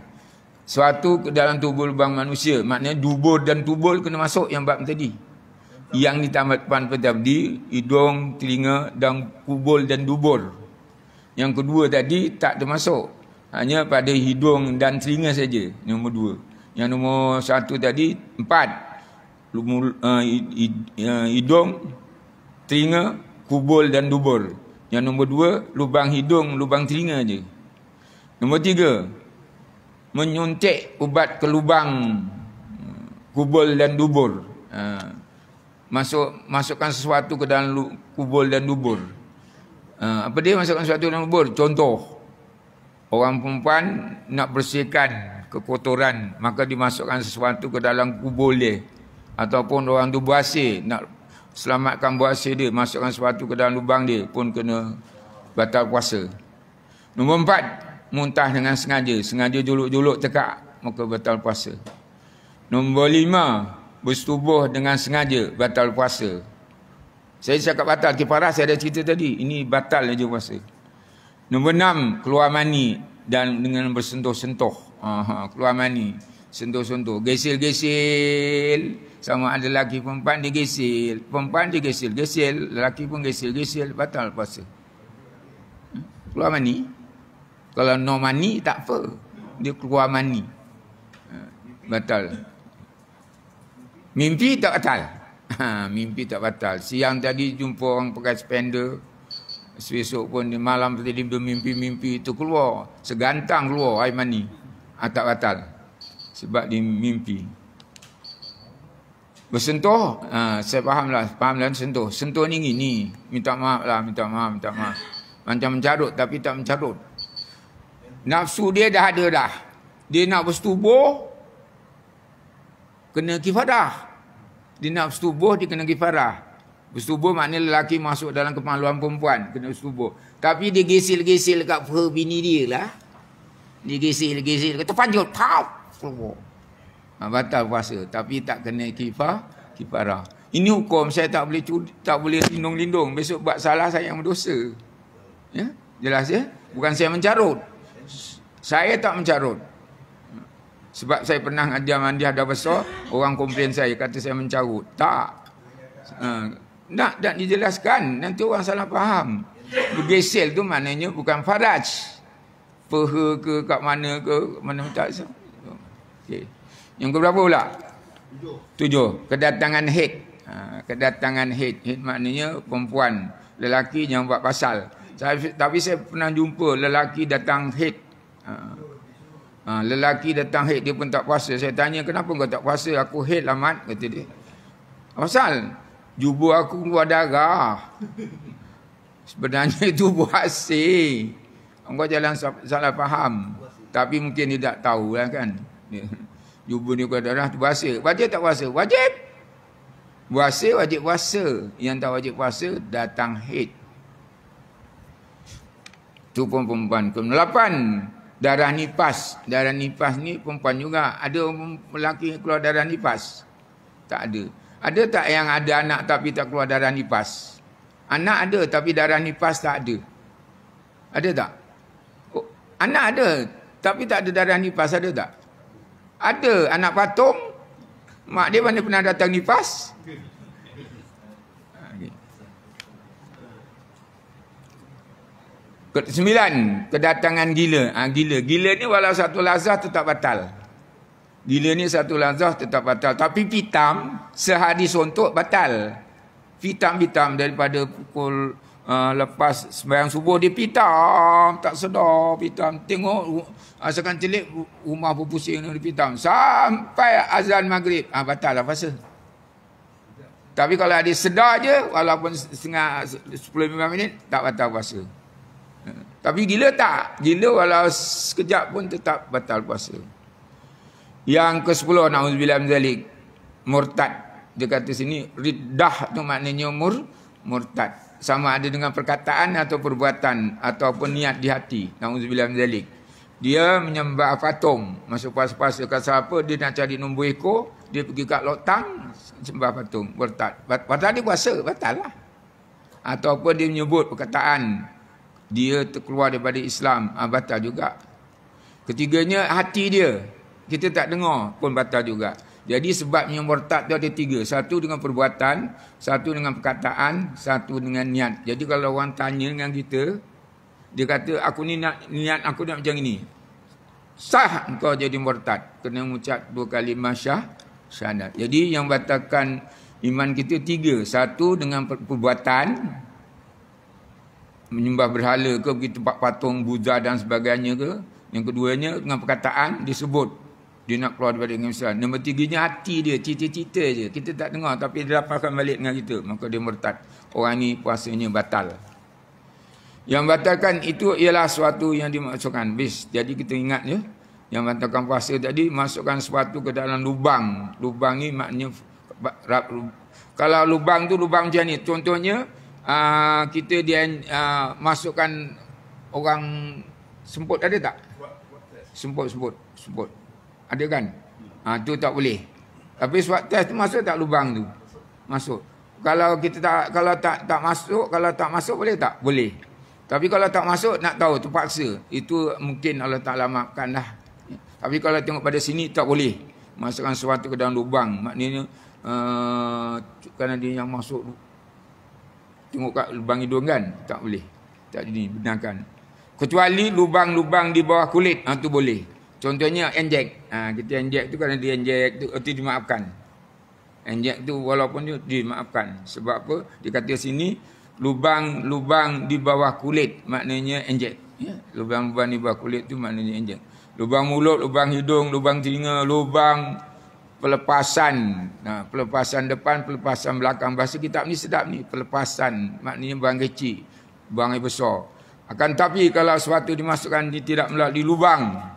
Suatu ke dalam tubuh lubang manusia, maknanya dubur dan tubul kena masuk yang bab tadi. Yang ditambah depan tadi, hidung, telinga dan kubul dan dubur. Yang kedua tadi tak termasuk. Hanya pada hidung dan telinga saja. Nombor 2. Yang nombor 1 tadi 4. Hidung, telinga, kubul dan dubur. Yang nombor 2 lubang hidung, lubang telinga je. Nombor 3, menyuntik ubat ke lubang kubul dan dubur. Masukkan sesuatu ke dalam kubul dan dubur. Apa dia masukkan sesuatu dalam dubur? Contoh, orang perempuan nak bersihkan kekotoran, maka dimasukkan sesuatu ke dalam kubul dia. Ataupun orang tu berasir, nak selamatkan berasir dia, masukkan sesuatu ke dalam lubang dia, pun kena batal puasa. Nombor 4, muntah dengan sengaja. Sengaja juluk-juluk tekak, maka batal puasa. Nombor 5, bersetubuh dengan sengaja, batal puasa. Saya cakap batal kifarah, saya ada cerita tadi. Ini batal aja puasa. Nombor 6, keluar mani dan dengan bersentuh-sentuh. Keluar mani, sentuh-sentuh, gesil-gesil. Sama ada lelaki perempuan dia gesil. Perempuan dia gesil-gesil, lelaki pun gesil-gesil, batal puasa. Keluar mani. Kalau no mani tak apa. Dia keluar mani. Batal. Mimpi tak batal. Mimpi tak batal. Siang tadi jumpa orang pakai spender. Besok pun malam tadi dia mimpi-mimpi itu keluar. Segantang keluar air mani. Tak batal. Sebab dia mimpi. Bersentuh, saya fahamlah sentuh. Sentuh ni gini. Minta maaf lah, minta maaf. Macam mencarut tapi tak mencarut. Nafsu dia dah ada dah. Dia nak bersetubuh, kena kifarah. Dia nak bersetubuh, dia kena kifarah. Bersetubuh maknanya lelaki masuk dalam kemaluan perempuan, kena bersetubuh. Tapi dia gesil-gesil kat peha bini dia lah. Dia gesil-gesil, kata panjut, batal puasa. Tapi tak kena kifarah. Ini hukum, saya tak boleh lindung-lindung. Besok buat salah, saya yang berdosa. Ya? Jelas ya? Bukan saya mencarut. Saya tak mencarut. Sebab saya pernah ajar dah besar, orang komplain saya, kata saya mencarut. Tak. Nak dijelaskan, nanti orang salah faham. Bergesel tu maknanya bukan faraj. Peha ke kat mana ke, mana tak. Okay. Yang keberapa pula? 7. Kedatangan haid. Kedatangan haid. Haid maknanya perempuan. Lelaki yang buat pasal. Tapi saya pernah jumpa lelaki datang haid. Lelaki datang haid, dia pun tak puasa. Saya tanya, kenapa kau tak puasa? Aku haid lah mat, kata dia. Pasal jubur aku keluar darah. Sebenarnya itu puasa. Kau jangan salah faham. Tapi mungkin dia tak tahu lah kan. Jubur ni keluar darah tu puasa. Wajib tak puasa? Wajib. Puasa wajib puasa. Yang tak wajib puasa datang haid. Itu pun perempuan. 8. Darah nipas. Darah nipas ni perempuan juga. Ada lelaki keluar darah nipas? Tak ada. Ada tak yang ada anak tapi tak keluar darah nipas? Anak ada tapi darah nipas tak ada. Ada tak? Oh, anak ada tapi tak ada darah nipas, ada tak? Ada. Anak patung, mak dia mana pernah datang nipas? 9. Kedatangan gila. Gila ni walau satu lazah tetap batal. Gila ni satu lazah tetap batal. Tapi pitam sehari sontok batal. Pitam daripada pukul lepas sembahyang subuh dia pitam, tak sedar pitam. Tengok asalkan celik rumah berpusing dia pitam sampai azan maghrib. Batal lah puasa. Tapi kalau ada sedar je walaupun setengah 10-15 minit tak batal puasa. Tapi gila tak? Gila walau sekejap pun tetap batal puasa. Yang ke-10, na'udzubillah min zalik, murtad. Dia kata sini, riddah tu maknanya murtad. Sama ada dengan perkataan atau perbuatan ataupun niat di hati. Na'udzubillah min zalik. Dia menyembah patung. Masuk puasa-puasa kata apa, dia nak cari nombor ekor, dia pergi kat lotang, sembah patung, murtad. Batal dia puasa, batal lah. Ataupun dia menyebut perkataan, dia terkeluar daripada Islam, batal juga. Ketiganya, hati dia, kita tak dengar pun batal juga. Jadi sebabnya murtad tu ada 3. Satu dengan perbuatan, satu dengan perkataan, satu dengan niat. Jadi kalau orang tanya dengan kita, dia kata aku ni nak niat aku nak macam ini, sah engkau jadi murtad. Kena mengucap 2 kalimah syahadat. Jadi yang batalkan iman kita 3. Satu dengan perbuatan, menyembah berhala ke, pergi tempat patung Buddha dan sebagainya ke. Yang keduanya dengan perkataan, disebut dia nak keluar daripada Islam. Nombor 3nya hati dia, cita-cita je. Kita tak dengar tapi dia dapatkan balik dengan kita, maka dia murtad. Orang ni puasanya batal. Yang batalkan itu ialah suatu yang dimasukkan. Jadi kita ingat je, yang batalkan puasa tadi, masukkan sesuatu ke dalam lubang. Lubang ni maknanya, kalau lubang tu lubang macam ni. Contohnya, kita dia masukkan orang semput, ada tak? Semput. Ada kan? Tu tak boleh. Tapi swab test tu masuk tak lubang tu? Masuk. Kalau kita tak masuk boleh tak? Boleh. Tapi kalau tak masuk, nak tahu terpaksa. Itu mungkin Allah Ta'ala maafkan lah. Tapi kalau tengok pada sini, tak boleh masukkan sesuatu ke dalam lubang. Maknanya, kerana dia yang masuk, tengok kat lubang hidung kan, tak boleh. Tak dibenarkan. Kecuali lubang-lubang di bawah kulit, tu boleh. Contohnya injek. Kita injek tu, kerana dia injek tu, itu dimaafkan. Injek tu walaupun dia dimaafkan. Sebab apa? Dia kata sini, lubang-lubang di bawah kulit, maknanya injek. Ya? Lubang-lubang di bawah kulit tu maknanya injek. Lubang mulut, lubang hidung, lubang telinga, lubang pelepasan. Pelepasan depan, pelepasan belakang. Bahasa kitab ni sedap ni. Pelepasan, maknanya buang kecil, buang yang besar. Akan tapi kalau sesuatu dimasukkan tidak melalui lubang,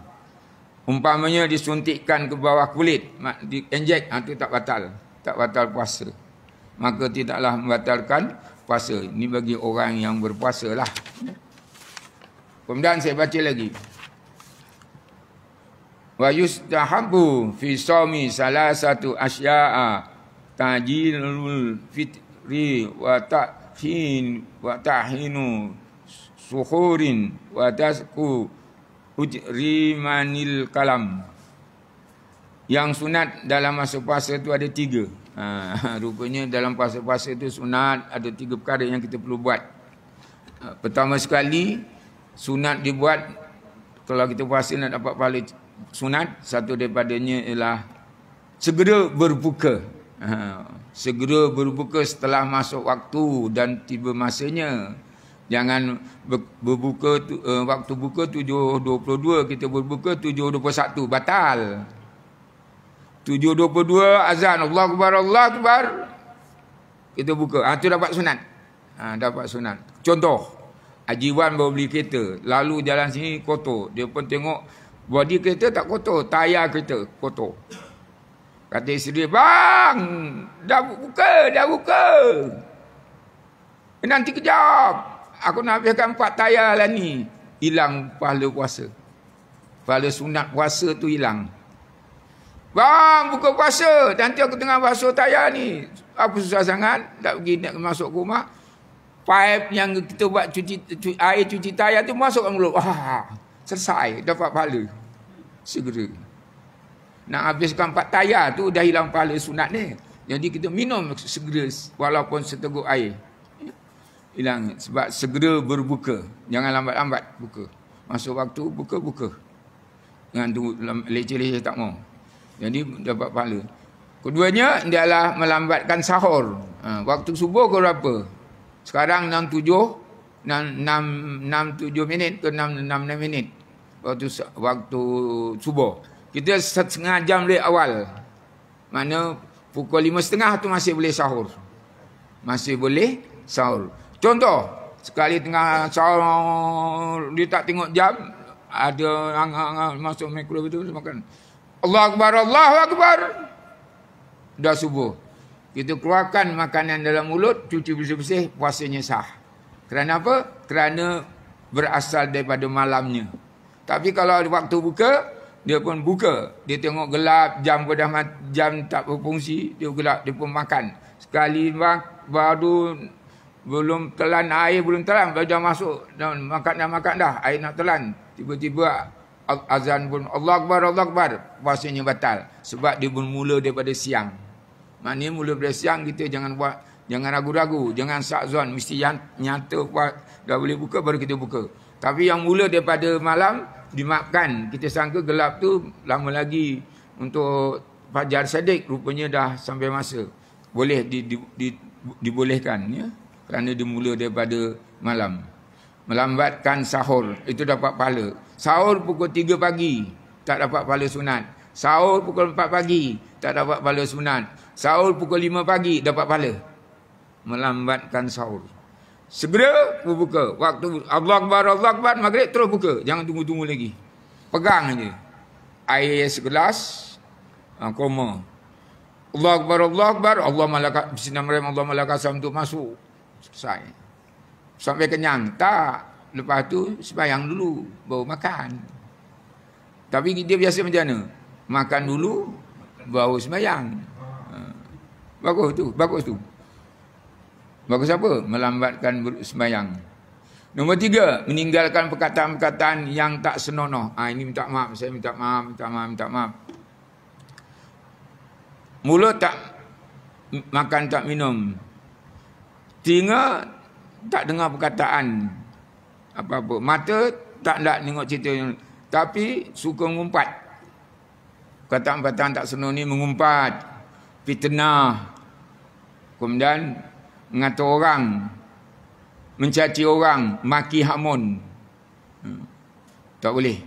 umpamanya disuntikkan ke bawah kulit, diinjek, itu tak batal. Tak batal puasa. Maka tidaklah membatalkan puasa. Ini bagi orang yang berpuasa lah. Kemudian saya baca lagi. Wa yustahabbu fi shaumi salasatu asya'a tajilul fitri wa tahinu suhurin wa tasku ujrimanil kalam. Yang sunat dalam masa puasa itu ada 3. Rupanya dalam puasa-puasa itu sunat ada 3 perkara yang kita perlu buat. Pertama sekali, sunat dibuat kalau kita puasa nak dapat pahala sunat. Satu daripadanya ialah segera berbuka. Segera berbuka setelah masuk waktu dan tiba masanya. Jangan berbuka waktu buka 7.22, kita berbuka 7.21, batal. 7.22 azan, Allah Akbar, kita buka. Itu dapat sunat. Dapat sunat. Contoh, Haji Wan baru beli kereta, lalu jalan sini kotor. Dia pun tengok body kereta tak kotor, tayar kereta kotor. Kata isteri, bang, dah buka. Nanti kejap. Aku nak habiskan 4 tayar lah ni. Hilang pahala puasa. Pahala sunat puasa tu hilang. Bang, buka puasa. Nanti aku tengah basuh tayar ni. Aku susah sangat. Tak pergi nak masuk ke rumah. Pipe yang kita buat air cuci tayar tu masuk ke mulut. Selesai. Dapat pahala. Segera. Nak habiskan 4 tayar tu dah hilang pahala sunat ni. Jadi kita minum segera. Walaupun seteguk air. Hilang. Sebab segera berbuka. Jangan lambat-lambat buka. Masuk waktu, buka. Jangan tunggu leceh-leceh tak mau. Jadi dapat pahala. Keduanya adalah melambatkan sahur. Waktu subuh ke berapa? Sekarang 6.7 minit ke 6 minit. Waktu subuh. Kita setengah jam lebih awal. Mana pukul 5.30 tu masih boleh sahur. Masih boleh sahur. Contoh, Sekali tengah sahur, dia tak tengok jam, ada masuk mikrowave itu makan. Allahu Akbar, Allahu Akbar. Dah subuh. Kita keluarkan makanan dalam mulut, cuci bersih-bersih, puasanya sah. Kerana apa? Kerana berasal daripada malamnya. Tapi kalau waktu buka, dia pun buka. Dia tengok gelap, jam jam tak berfungsi, dia gelap, dia pun makan. Sekali baru belum telan air, belum telan, baru dah masuk, dah makan dah, air nak telan. Tiba-tiba azan pun Allahu Akbar, Allahu Akbar. Puasanya batal. Sebab dia bermula daripada siang. Maknanya mula daripada siang kita jangan buat, jangan ragu-ragu, jangan sakzon, mesti yang nyata dah boleh buka baru kita buka. Tapi yang mula daripada malam dimaafkan. Kita sangka gelap tu lama lagi untuk fajar sadiq, rupanya dah sampai masa. Boleh dibolehkan ya. Kerana dimula daripada malam. Melambatkan sahur, itu dapat pahala. Sahur pukul 3 pagi, tak dapat pahala sunat. Sahur pukul 4 pagi, tak dapat pahala sunat. Sahur pukul 5 pagi, dapat pahala. Melambatkan sahur. Segera berbuka. Waktu Allahu Akbar, maghrib terus buka. Jangan tunggu-tunggu lagi. Pegang aja. Air segelas, koma. Allahu Akbar, Allah malaikat bismillahirrahmanirrahim, Allah malaikat untuk masuk. Selesai. Sampai kenyang. Tak. Lepas tu sembahyang dulu, baru makan. Tapi dia biasa macam mana? Makan dulu, baru sembahyang. Bagus tu, bagus tu. Bagus apa? Melambatkan sembahyang. Nombor 3, meninggalkan perkataan-perkataan yang tak senonoh. Ini minta maaf, saya minta maaf. Mulut tak makan, tak minum. Telinga tak dengar perkataan apa-apa. Mata tak nak tengok cerita. Tapi suka mengumpat. Perkataan-perkataan tak senonoh ni mengumpat. Fitnah. Kemudian mengata orang, mencaci orang, maki hamun. Tak boleh.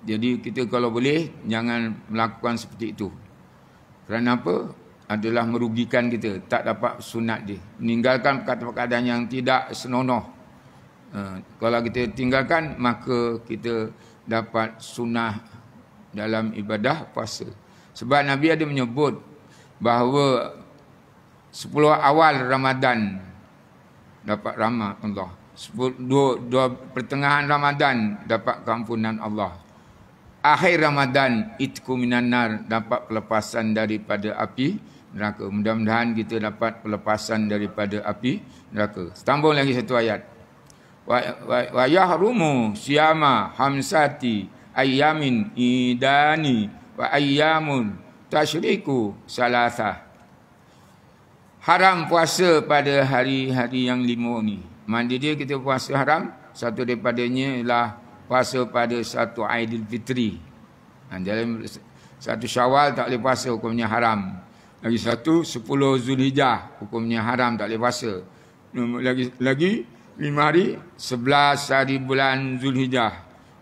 Jadi kita kalau boleh jangan melakukan seperti itu. Kerana apa? Adalah merugikan kita, tak dapat sunat dia. Meninggalkan perkataan-perkataan yang tidak senonoh. Kalau kita tinggalkan, maka kita dapat sunnah dalam ibadah puasa. Sebab Nabi ada menyebut bahawa 10 awal Ramadan dapat rahmat Allah. 2 pertengahan Ramadan dapat keampunan Allah. Akhir Ramadan itqu minan nar, dapat pelepasan daripada api neraka. Mudah-mudahan kita dapat pelepasan daripada api neraka. Sambung lagi satu ayat. Wa yahrumu siyama hamsati ayyamin idani wa ayyamun tasyriku salasa. Haram puasa pada hari-hari yang 5 ni. Mandi dia kita puasa haram. Satu daripadanya ialah puasa pada satu Aidilfitri. Dalam satu Syawal tak boleh puasa, hukumnya haram. Lagi satu 10 Zulhijjah, hukumnya haram, tak boleh puasa. Lagi 5 hari, 11 hari bulan Zulhijjah,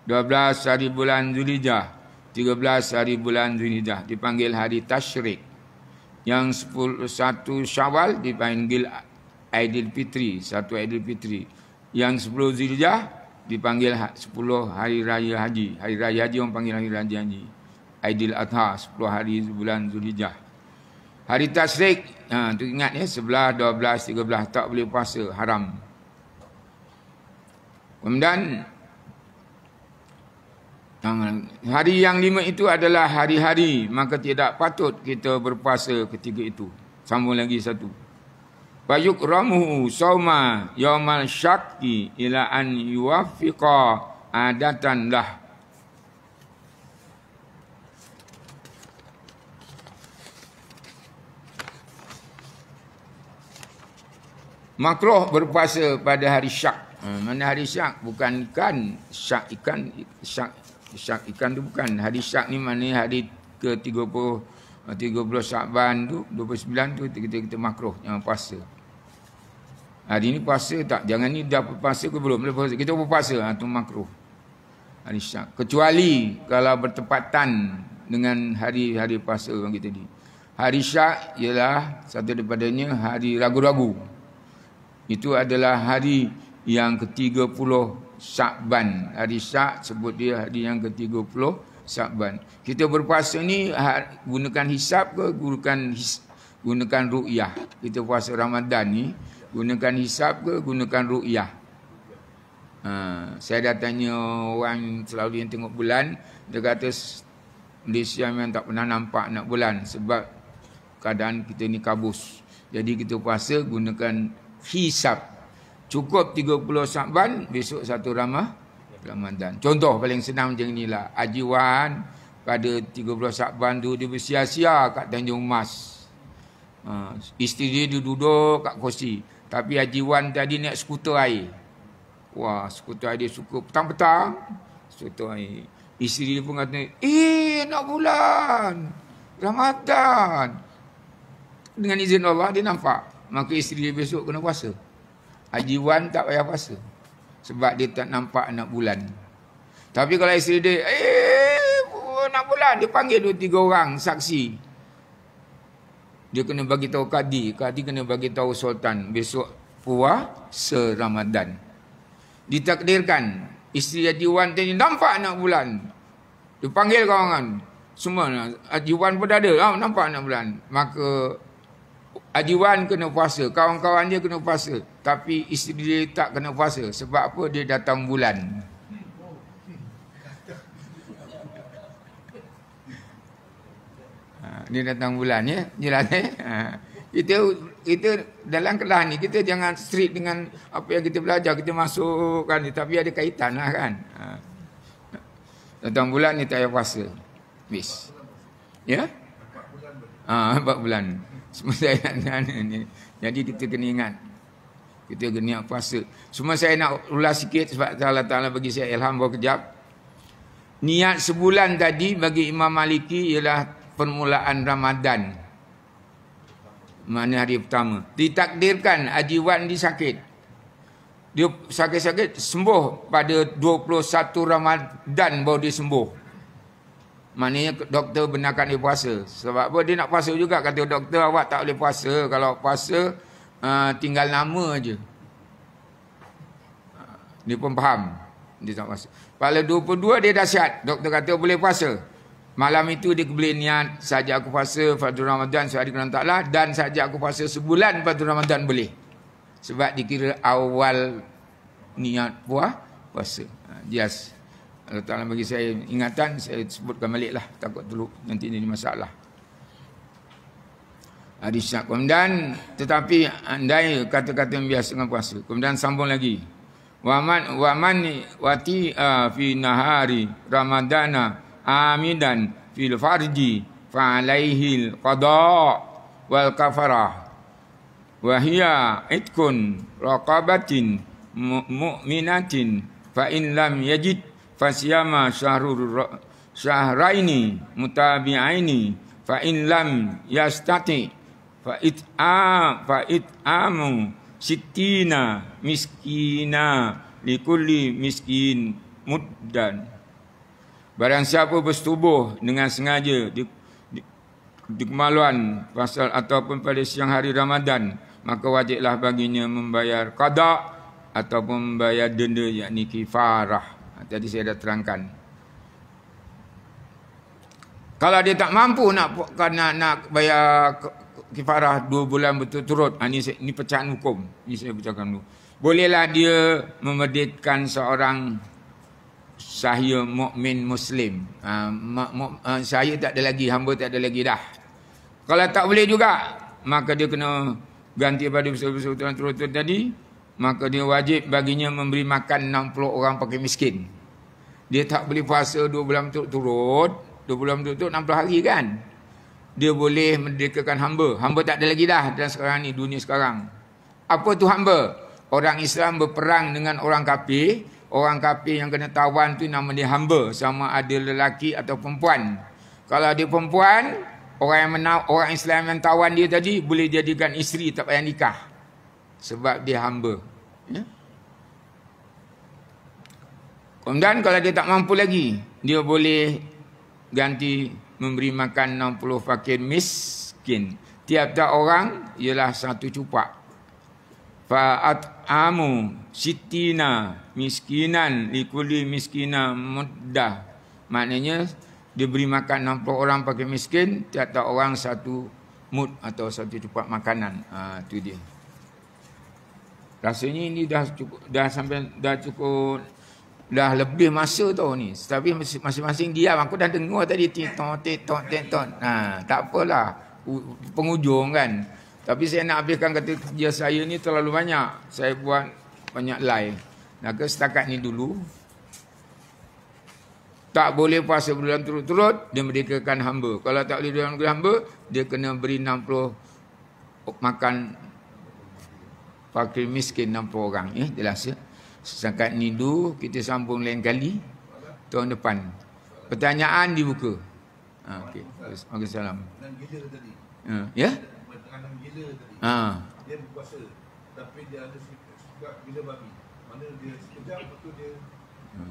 12 hari bulan Zulhijjah, 13 hari bulan Zulhijjah dipanggil hari tasyrik. Yang 1 Syawal dipanggil Aidilfitri, satu Aidilfitri. Yang 10 Zulhijjah dipanggil 10 hari raya haji. Hari raya haji orang panggil hari raya haji. Aidil Adha, 10 hari bulan Zulhijjah. Hari tasyrik, tu ingat ya, 11, 12, 13 tak boleh puasa, haram. Kemudian hari yang 5 itu adalah hari-hari, maka tidak patut kita berpuasa ketika itu. Sambung lagi satu. Bayukramuhu sauma yaumal syakki ila an yuwaffiqa adatan lah. Makruh berpuasa pada hari syak. Mana hari syak? Bukan ikan. Syak ikan. Syak ikan tu bukan. Hari syak ni mana hari ke 30 Syakban tu, 29 tu kita makruh jangan puasa. Hari ni puasa tak? Jangan ni dah puasa ke belum? Kita berpuasa, tu makruh. Hari syak. Kecuali kalau bertepatan dengan hari-hari puasa orang kita ni. Hari syak ialah satu daripadanya hari ragu-ragu. Itu adalah hari yang ke-30 Syakban. Hari Syak sebut dia hari yang ke-30 Syakban. Kita berpuasa ni gunakan hisab ke gunakan ru'yah? Kita puasa Ramadan ni gunakan hisab ke gunakan ru'yah? Saya dah tanya orang selalu yang tengok bulan, dia kata Malaysia memang tak pernah nampak nak bulan sebab keadaan kita ni kabus. Jadi kita puasa gunakan hisab. Cukup 30 Syakban, besok 1 Ramadan. Contoh paling senang macam inilah. Haji Wan pada 30 Syakban tu dia bersia-sia kat Tanjung Mas. Isteri dia duduk kat kursi. Tapi Haji Wan tadi naik skuter air. Wah, skuter air dia suka petang-petang. Skuter air. Isteri dia pun kata, nak bulan Ramadan. Dengan izin Allah dia nampak. Maka isteri dia besok kena puasa. Haji Wan tak payah puasa. Sebab dia tak nampak nak bulan. Tapi kalau isteri dia, nak bulan, dia panggil 2-3 orang saksi. Dia kena bagi tahu kadi kena bagi tahu sultan besok puasa Ramadan. Ditakdirkan isteri Haji Wan tadi nampak nak bulan. Dia panggil kawan-kawan. Semua Haji Wan pun ada, nampak nak bulan. Maka Haji Wan kena puasa, kawan-kawan dia kena puasa. Tapi isteri dia tak kena puasa. Sebab apa? Dia datang bulan. Dia datang bulan, ya. Jelas, Kita dalam kelas ni, kita jangan strict dengan apa yang kita belajar. Kita masukkan ni, tapi ada kaitan lah kan. Datang bulan ni tak payah puasa. Bis. Ya? 4 bulan. Semua saya nak ni. Jadi kita kena ingat. Kita kena puasa. Semua saya nak ulas sikit sebab Allah Ta'ala bagi saya ilham baru kejap. Niat sebulan tadi bagi Imam Maliki ialah permulaan Ramadan. Mana hari pertama. Ditakdirkan Haji Wan dia sakit. Dia sakit-sakit sembuh pada 21 Ramadan baru dia sembuh. Maknanya doktor benarkan dia puasa. Sebab apa? Dia nak puasa juga. Kata doktor, awak tak boleh puasa. Kalau puasa, tinggal nama je. Dia pun faham. Dia tak puasa. Pada 22 dia dah sihat. Doktor kata boleh puasa. Malam itu dia boleh niat, saja aku puasa Fardhu Ramadan sehari kerana taklah. Dan saja aku puasa sebulan Fardhu Ramadan boleh. Sebab dikira awal niat puasa. Yes. Allah Ta'ala bagi saya ingatan, saya sebutkan balik lah. Takut dulu nanti ini masalah. Hadis syak. Kemudian, tetapi andai kata-kata yang biasa dengan puasa. Kemudian sambung lagi. Waman wati fi nahari Ramadana amidan fil farji fa alaihil qada wal kafarah. Wa hiya itkun raqabatin mu'minatin fa in lam yajid fasyama syahraini mutabi'aini fa in lam yastati fa it'amu sittina miskina likulli miskin muddan. Barang siapa bersetubuh dengan sengaja di kemaluan pasal ataupun pada siang hari Ramadan, maka wajiblah baginya membayar qada ataupun membayar denda, yakni kifarah. Tadi saya dah terangkan. Kalau dia tak mampu nak bayar kifarah 2 bulan berturut-turut, ini pecahan hukum. Ini saya bacakan dulu. Bolehlah dia memerdekakan seorang sahaya mukmin muslim. Sahaya tak ada lagi, hamba tak ada lagi dah. Kalau tak boleh juga, maka dia kena ganti pada bersama-sama turut-turut tadi. Maka dia wajib baginya memberi makan 60 orang pakai miskin. Dia tak boleh puasa 2 bulan berturut-turut. 2 bulan berturut-turut 60 hari kan. Dia boleh merdekakan hamba. Hamba tak ada lagi dah dalam sekarang ni, dunia sekarang. Apa tu hamba? Orang Islam berperang dengan orang kafir. Orang kafir yang kena tawan tu nama dia hamba. Sama ada lelaki atau perempuan. Kalau dia perempuan, orang Islam yang tawan dia tadi boleh jadikan isteri, tak payah nikah. Sebab dia hamba. Ya? Kemudian kalau dia tak mampu lagi, dia boleh ganti memberi makan 60 fakir miskin. Tiap-tiap orang ialah 1 cupak. Fa'at'amu sitina miskinan likuli miskina muddah. Maknanya dia beri makan 60 orang pakai miskin, tiap-tiap orang satu mud atau satu cupak makanan. Itu dia. Rasanya ini dah cukup dah lebih masa tau ni. Tapi masing-masing diam. Aku dah dengar tadi titon. Tak apalah. Penghujung kan. Tapi saya nak habiskan kata kerja saya ni terlalu banyak. Saya buat banyak live. Maka setakat ni dulu. Tak boleh puasa bulan turut-turut, dia merdekakan hamba. Kalau tak boleh merdekakan hamba, dia kena beri 60 makan fakir miskin 60 orang. Jelas ya. Setakat ni dulu, kita sambung lain kali. Tahun depan. Pertanyaan dibuka. Okey. Waalaikumsalam. Ya? Dia berpuasa. Tapi dia ada sikap gila babi. Mana dia sekejap, lepas tu dia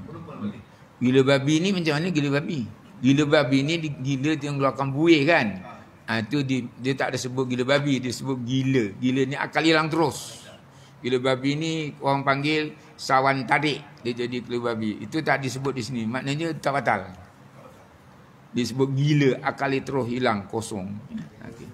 normal balik. Gila babi ni macam mana gila babi? Gila babi ni gila dia mengeluarkan buih kan? Itu dia tak ada sebut gila babi, dia sebut gila. Gila ni akal hilang terus. Gila babi ni orang panggil sawan tarik, dia jadi gila babi. Itu tak disebut di sini. Maknanya tak batal. Disebut gila, akal terus hilang, kosong. Okay.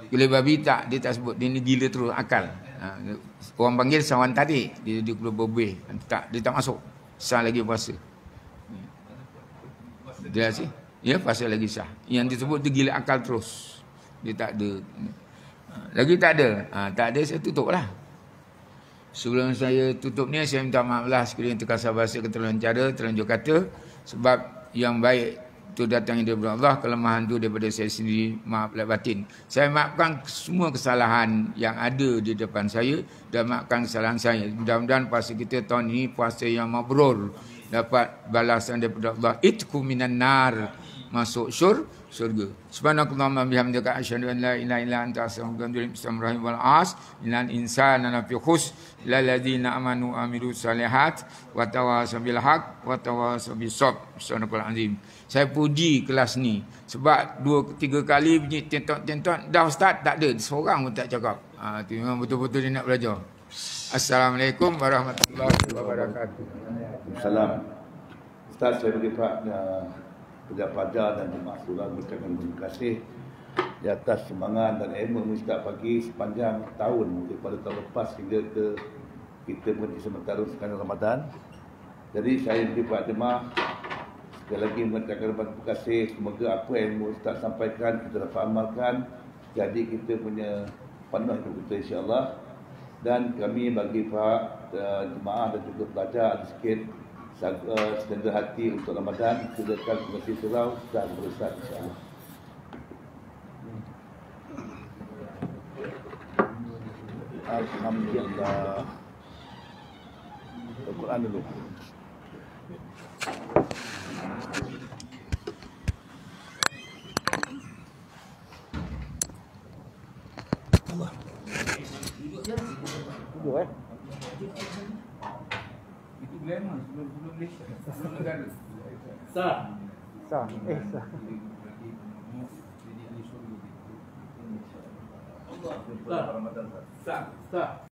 Gila babi tak, dia tak sebut. Dia ni gila terus akal. Orang panggil sawan tarik, dia keluar berbuih. Dia tak masuk. Sah lagi puasa. Dia sih. Ya, puasa lagi sah. Yang disebut tu gila akal terus. Dia tak ada. Lagi tak ada. Tak ada, saya tutup lah. Sebelum saya tutup ni, saya minta maaf lah sekiranya terkasar bahasa keterlaluan cara, terlanjur kata. Sebab yang baik itu datangnya daripada Allah, kelemahan itu daripada saya sendiri, maaf lahir batin. Saya maafkan semua kesalahan yang ada di depan saya dan maafkan kesalahan saya. Mudah-mudahan puasa kita tahun ini puasa yang mabrur, dapat balasan daripada Allah. Itqu minan nar, masuk surga. Subhanakallahumma bihamdika asyhadu an la ilaha illa anta astaghfiruka wa atubu ilaik. Wal as innal insana lafi khusr illa alladziina amanu wa amilus solihat wa tawasaw bil haqq wa tawasaw bis sabr. Subhanakallahul azim. Saya puji kelas ni sebab 2-3 kali bunyi tentok dah ustaz tak ada, seorang pun tak cakap. Tu memang betul-betul dia nak belajar. Assalamualaikum warahmatullahi wabarakatuh. Salam. Ustaz, saya bagi pelajar-pelajar dan jemaah surau mengucapkan terima kasih di atas semangat dan ilmu Ustaz pagi sepanjang tahun daripada tahun lepas hingga ke kita berhenti sementara sekarang Ramadan. Jadi saya bagi para jemaah sekali lagi mengucapkan terima kasih. Semoga apa ilmu Ustaz sampaikan kita dapat amalkan, jadi kita punya penuh hidup kita insya-Allah. Dan kami bagi para jemaah dan juga pelajar ada sikit sedendar hati untuk Ramadan, silakan Komisi Surau dan Ustaz insya-Allah. Alhamdulillah. Al-Quran dulu. Allah. Duduk Itu glamour sebelum Malaysia. Sebelum negara. Sah. Sah. Sah. Sah.